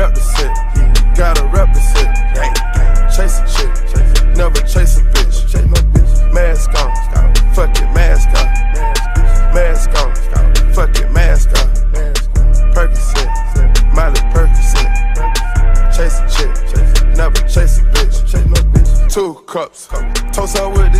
rep the set. Gotta represent. Chase a chick. Never chase a bitch. Mask on. Fuck it, mask on. Mask on. Fuck it, mask on. Percocet. Miley Percocet. Chase a chick. Never chase a bitch. 2 cups. Toast up with